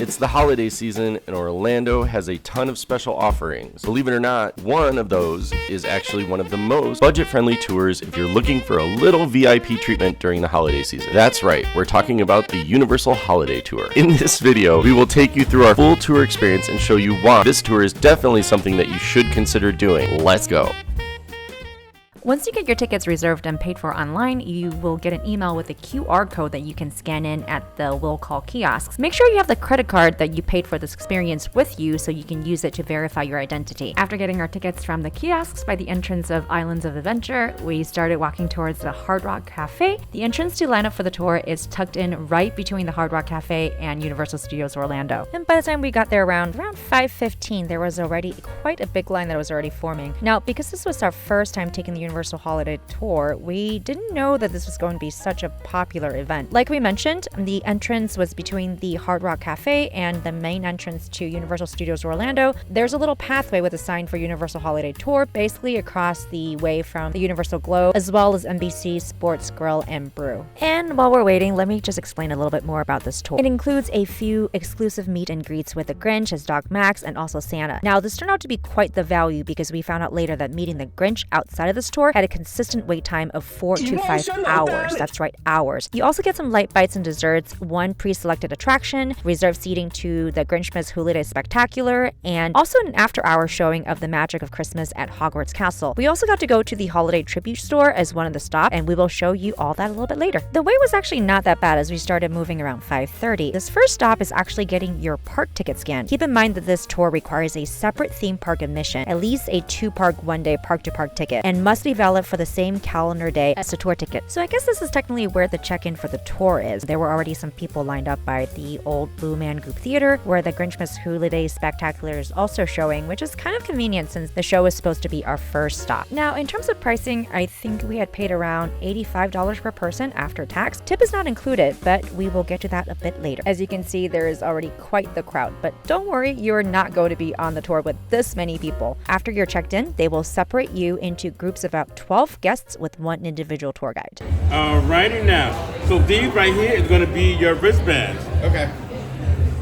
It's the holiday season and Orlando has a ton of special offerings. Believe it or not, one of those is actually one of the most budget-friendly tours if you're looking for a little VIP treatment during the holiday season. That's right, we're talking about the Universal Holiday Tour. In this video, we will take you through our full tour experience and show you why this tour is definitely something that you should consider doing. Let's go. Once you get your tickets reserved and paid for online, you will get an email with a QR code that you can scan in at the will call kiosks. Make sure you have the credit card that you paid for this experience with you so you can use it to verify your identity. After getting our tickets from the kiosks by the entrance of Islands of Adventure, we started walking towards the Hard Rock Cafe. The entrance to line up for the tour is tucked in right between the Hard Rock Cafe and Universal Studios Orlando. And by the time we got there around 5:15, there was already quite a big line that was already forming. Now, because this was our first time taking the Universal Holiday Tour, we didn't know that this was going to be such a popular event. Like we mentioned, the entrance was between the Hard Rock Cafe and the main entrance to Universal Studios Orlando. There's a little pathway with a sign for Universal Holiday Tour, basically across the way from the Universal Globe, as well as NBC Sports Grill and Brew. And while we're waiting, let me just explain a little bit more about this tour. It includes a few exclusive meet and greets with the Grinch as Doc Max and also Santa. Now, this turned out to be quite the value because we found out later that meeting the Grinch outside of this tour had a consistent wait time of 4 to 5 hours. That's right, hours. You also get some light bites and desserts, one pre-selected attraction, reserved seating to the Grinchmas Who-liday Spectacular, and also an after-hour showing of the magic of Christmas at Hogwarts Castle. We also got to go to the holiday tribute store as one of the stops, and we will show you all that a little bit later. The wait was actually not that bad as we started moving around 5:30. This first stop is actually getting your park ticket scanned. Keep in mind that this tour requires a separate theme park admission, at least a 2-park, 1-day park-to-park ticket, and must be valid for the same calendar day as the tour ticket. So I guess this is technically where the check-in for the tour is. There were already some people lined up by the old Blue Man Group Theater, where the Grinchmas Who-liday Spectacular is also showing, which is kind of convenient since the show is supposed to be our first stop. Now, in terms of pricing, I think we had paid around $85 per person after tax. Tip is not included, but we will get to that a bit later. As you can see, there is already quite the crowd, but don't worry, you're not going to be on the tour with this many people. After you're checked in, they will separate you into groups of about 12 guests with one individual tour guide. Alrighty now. So these right here is going to be your wristbands. Okay.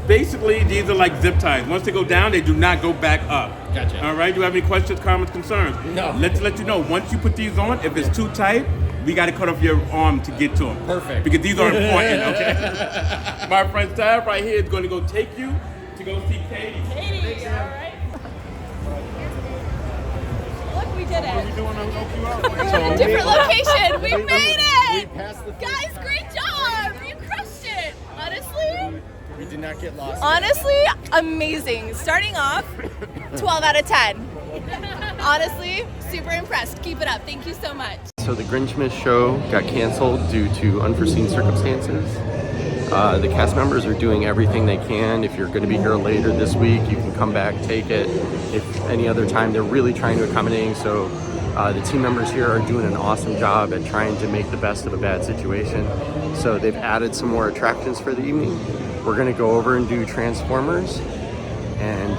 Basically, these are like zip ties. Once they go down, they do not go back up. Gotcha. All right. Do you have any questions, comments, concerns? No. Let's let you know. Once you put these on, if it's too tight, we got to cut off your arm to get to them. Perfect. Because these are important. Okay. My friend Tab right here is going to go take you to go see Katie. Katie, all right. Look, we did it. We're in a different location. We made it. Guys, great job. You crushed it. Honestly. We did not get lost. Honestly, amazing. Starting off, 12 out of 10. Honestly, super impressed. Keep it up. Thank you so much. So the Grinchmas show got canceled due to unforeseen circumstances. The cast members are doing everything they can. If you're going to be here later this week, you can come back, take it. If any other time, they're really trying to accommodate. So the team members here are doing an awesome job at trying to make the best of a bad situation. So they've added some more attractions for the evening. We're going to go over and do Transformers and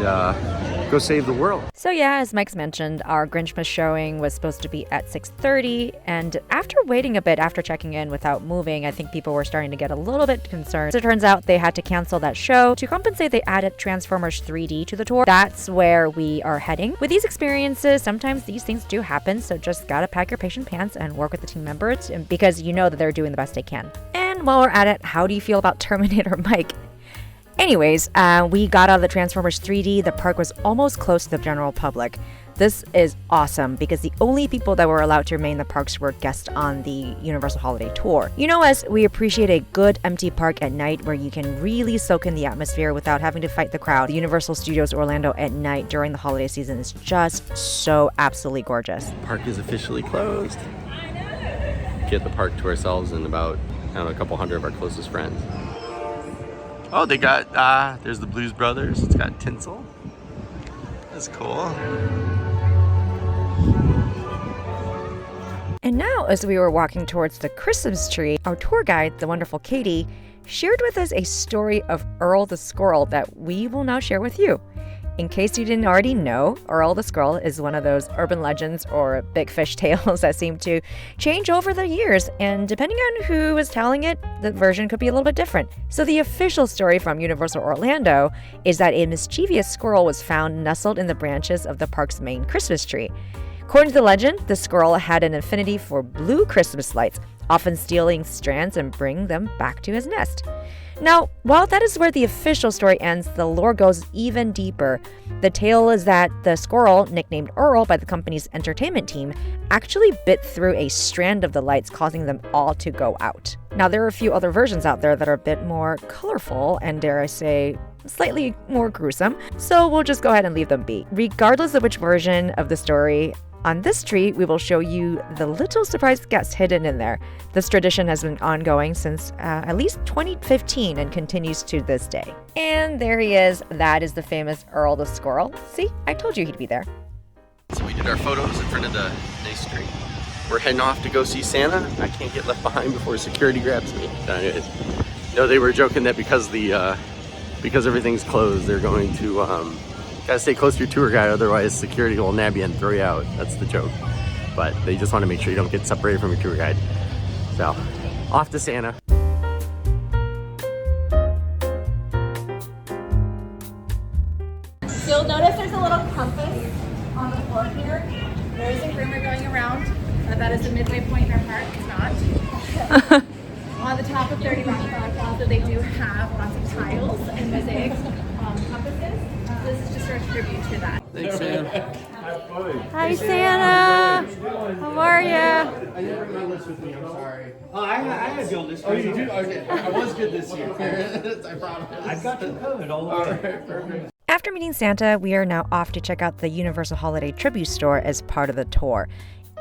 go save the world. So yeah, as Mike's mentioned, our Grinchmas showing was supposed to be at 6:30, and after waiting a bit after checking in without moving, I think people were starting to get a little bit concerned. So it turns out they had to cancel that show. To compensate, they added Transformers 3D to the tour. That's where we are heading. With these experiences, sometimes these things do happen, so just gotta pack your patient pants and work with the team members because you know that they're doing the best they can. And while we're at it, how do you feel about Terminator Mike? Anyways, we got out of the Transformers 3D. The park was almost closed to the general public. This is awesome because the only people that were allowed to remain in the parks were guests on the Universal Holiday Tour. You know us, we appreciate a good empty park at night where you can really soak in the atmosphere without having to fight the crowd. The Universal Studios Orlando at night during the holiday season is just so absolutely gorgeous. Park is officially closed. Get the park to ourselves and about, a couple hundred of our closest friends. Oh, they got, there's the Blues Brothers. It's got tinsel. That's cool. And now, as we were walking towards the Christmas tree, our tour guide, the wonderful Katie, shared with us a story of Earl the Squirrel that we will now share with you. In case you didn't already know, Earl the Squirrel is one of those urban legends or big fish tales that seem to change over the years, and depending on who is telling it, the version could be a little bit different. So the official story from Universal Orlando is that a mischievous squirrel was found nestled in the branches of the park's main Christmas tree. According to the legend, the squirrel had an affinity for blue Christmas lights, often stealing strands and bringing them back to his nest. Now, while that is where the official story ends, the lore goes even deeper. The tale is that the squirrel, nicknamed Earl by the company's entertainment team, actually bit through a strand of the lights, causing them all to go out. Now, there are a few other versions out there that are a bit more colorful and, dare I say, slightly more gruesome, so we'll just go ahead and leave them be. Regardless of which version of the story, on this tree, we will show you the little surprise guest hidden in there. This tradition has been ongoing since at least 2015 and continues to this day. And there he is. That is the famous Earl the Squirrel. See, I told you he'd be there. So we did our photos in front of the nice tree. We're heading off to go see Santa. I can't get left behind before security grabs me. No, they were joking that because everything's closed, they're going to gotta stay close to your tour guide, otherwise security will nab you and throw you out. That's the joke. But they just want to make sure you don't get separated from your tour guide. So, off to Santa. So you'll notice there's a little compass on the floor here. There is a rumor going around that is a midway point in our park. It's not. On the top of 30 Rock Plaza, they do have lots of tiles and mosaics, compasses. This is just our tribute to that. Thanks, man. Hi, Santa. How are you? I didn't bring my list with me, I'm sorry. Oh, I had your list. Oh, you do? Okay. I was good this year. I promise. I've got you covered all the way. Alright, perfect. After meeting Santa, we are now off to check out the Universal Holiday Tribute Store as part of the tour.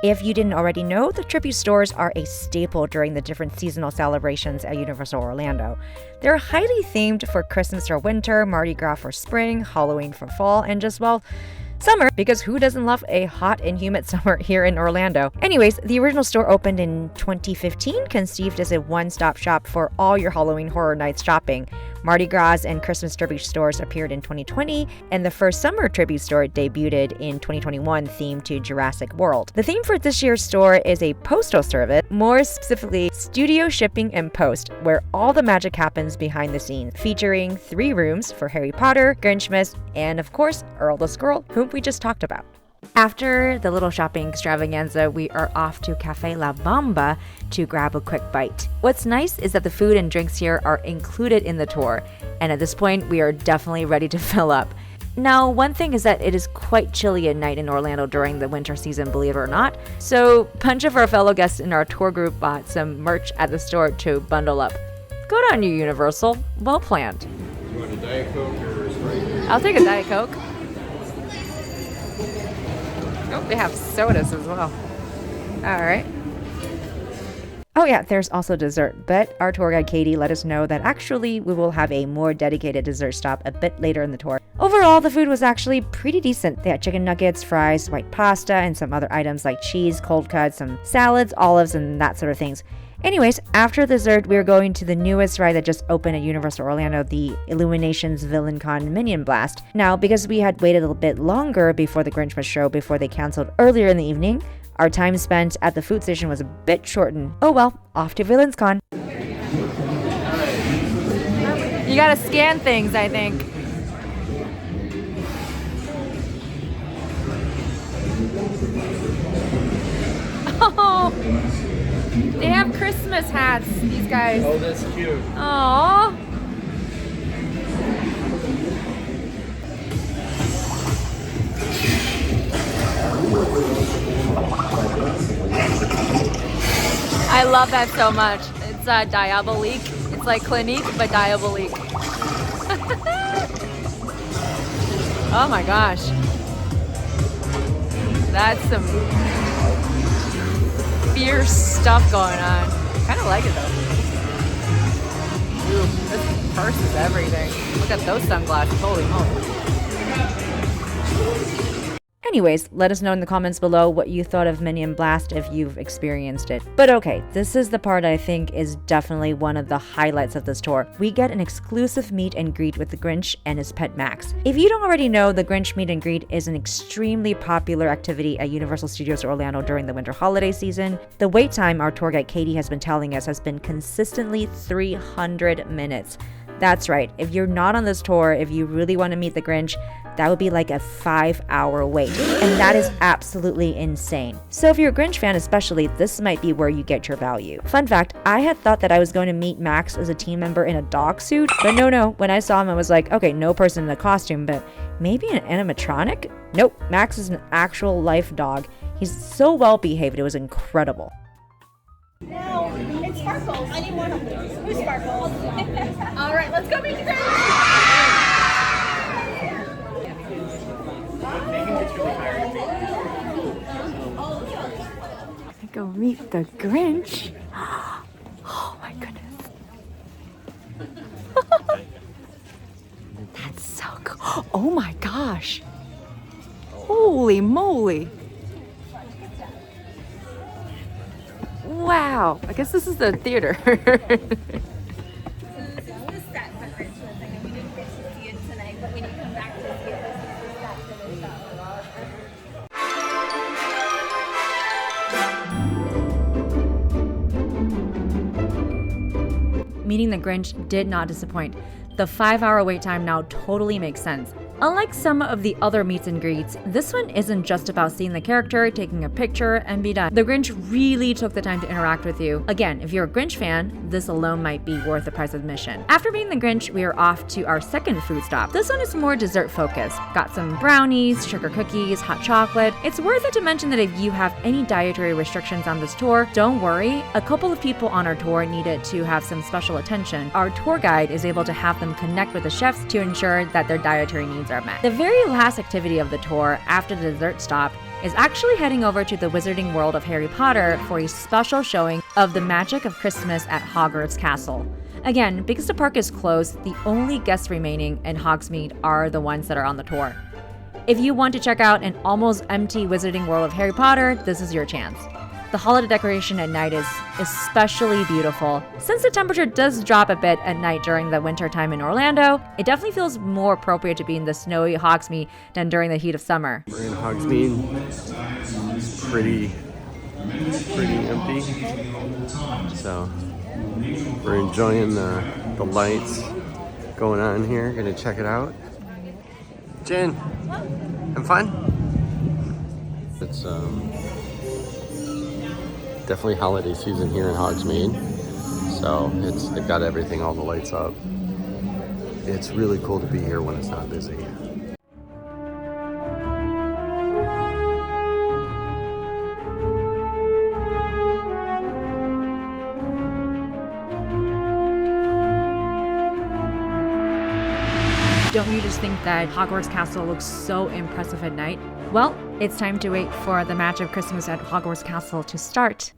If you didn't already know, the tribute stores are a staple during the different seasonal celebrations at Universal Orlando. They're highly themed for Christmas for winter, Mardi Gras for spring, Halloween for fall, and just, well, summer, because who doesn't love a hot and humid summer here in Orlando? Anyways, the original store opened in 2015, conceived as a one-stop shop for all your Halloween Horror Nights shopping. Mardi Gras and Christmas tribute stores appeared in 2020, and the first summer tribute store debuted in 2021, themed to Jurassic World. The theme for this year's store is a postal service, more specifically studio shipping and post, where all the magic happens behind the scenes, featuring 3 rooms for Harry Potter, Grinchmas, and of course, Earl the Squirrel, whom we just talked about. After the little shopping extravaganza, we are off to Cafe La Bamba to grab a quick bite. What's nice is that the food and drinks here are included in the tour, and at this point, we are definitely ready to fill up. Now, one thing is that it is quite chilly at night in Orlando during the winter season, believe it or not, so a bunch of our fellow guests in our tour group bought some merch at the store to bundle up. Good on you, Universal. Well planned. You want a Diet Coke or a Sprite? I'll take a Diet Coke. Oh, they have sodas as well. All right. Oh yeah, there's also dessert, but our tour guide Katie let us know that actually we will have a more dedicated dessert stop a bit later in the tour. Overall, the food was actually pretty decent. They had chicken nuggets, fries, white pasta, and some other items like cheese, cold cuts, some salads, olives, and that sort of things. Anyways, after dessert, we are going to the newest ride that just opened at Universal Orlando, the Illumination's Villain Con Minion Blast. Now, because we had waited a little bit longer before the Grinchmas show before they canceled earlier in the evening, our time spent at the food station was a bit shortened. Oh well, off to Villains Con. You gotta scan things, I think. Oh! They have Christmas hats, these guys. Oh, that's cute. Aww. I love that so much. It's diabolique. It's like Clinique, but diabolique. Oh my gosh. That's some fierce stuff going on. Kind of like it though. Ooh, this purse is everything. Look at those sunglasses. Holy moly. Anyways, let us know in the comments below what you thought of Minion Blast if you've experienced it. But okay, this is the part I think is definitely one of the highlights of this tour. We get an exclusive meet and greet with the Grinch and his pet Max. If you don't already know, the Grinch meet and greet is an extremely popular activity at Universal Studios Orlando during the winter holiday season. The wait time our tour guide Katie has been telling us has been consistently 300 minutes. That's right, if you're not on this tour, if you really want to meet the Grinch, that would be like a 5-hour wait, and that is absolutely insane. So if you're a Grinch fan especially, this might be where you get your value. Fun fact, I had thought that I was going to meet Max as a team member in a dog suit, but no, when I saw him I was like, okay, no person in a costume, but maybe an animatronic? Nope, Max is an actual life dog. He's so well behaved, it was incredible. No, it sparkles. I need more of those. Who sparkles? All right, let's go meet the Grinch. Go meet the Grinch. Oh my goodness. That's so cool. Oh my gosh. Holy moly. Wow. I guess this is the theater. The set for Christmas. I know we didn't get to see it tonight, but when you come back to see it, this is the set for the show. Meeting the Grinch did not disappoint. The 5-hour wait time now totally makes sense. Unlike some of the other meets and greets, this one isn't just about seeing the character, taking a picture, and be done. The Grinch really took the time to interact with you. Again, if you're a Grinch fan, this alone might be worth the price of admission. After meeting the Grinch, we are off to our second food stop. This one is more dessert focused. Got some brownies, sugar cookies, hot chocolate. It's worth it to mention that if you have any dietary restrictions on this tour, don't worry. A couple of people on our tour needed to have some special attention. Our tour guide is able to have them connect with the chefs to ensure that their dietary needs are met. The very last activity of the tour after the dessert stop is actually heading over to the Wizarding World of Harry Potter for a special showing of the magic of Christmas at Hogwarts Castle. Again, because the park is closed, the only guests remaining in Hogsmead are the ones that are on the tour. If you want to check out an almost empty Wizarding World of Harry Potter, this is your chance. The holiday decoration at night is especially beautiful. Since the temperature does drop a bit at night during the winter time in Orlando, it definitely feels more appropriate to be in the snowy Hogsmeade than during the heat of summer. We're in Hogsmeade. It's pretty empty. So we're enjoying the lights going on here. Gonna check it out. Jen, have fun? It's definitely holiday season here in Hogsmeade, so they've got everything, all the lights up. It's really cool to be here when it's not busy. Don't you just think that Hogwarts Castle looks so impressive at night? Well, it's time to wait for the Magic of Christmas at Hogwarts Castle to start.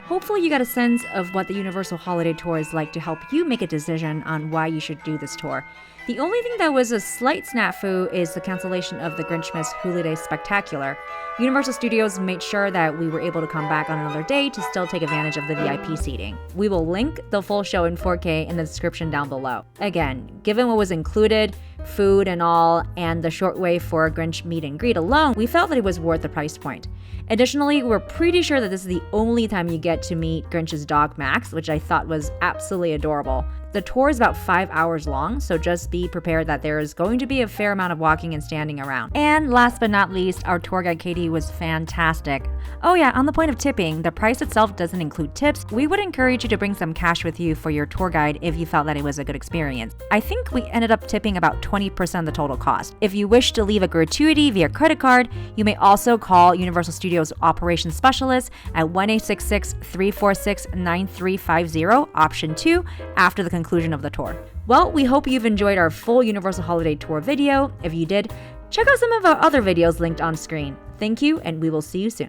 Hopefully you got a sense of what the Universal Holiday Tour is like to help you make a decision on why you should do this tour. The only thing that was a slight snafu is the cancellation of the Grinchmas Who-liday Spectacular. Universal Studios made sure that we were able to come back on another day to still take advantage of the VIP seating. We will link the full show in 4K in the description down below. Again, given what was included, food and all, and the short way for a Grinch meet and greet alone, we felt that it was worth the price point. Additionally, we're pretty sure that this is the only time you get to meet Grinch's dog Max, which I thought was absolutely adorable. The tour is about 5 hours long, so just be prepared that there is going to be a fair amount of walking and standing around. And last but not least, our tour guide Katie was fantastic. Oh yeah, on the point of tipping, the price itself doesn't include tips. We would encourage you to bring some cash with you for your tour guide if you felt that it was a good experience. I think we ended up tipping about 20% of the total cost. If you wish to leave a gratuity via credit card, you may also call Universal Studios Operations Specialist at 1-866-346-9350, option 2, after the conclusion of the tour. Well, we hope you've enjoyed our full Universal Holiday Tour video. If you did, check out some of our other videos linked on screen. Thank you, and we will see you soon.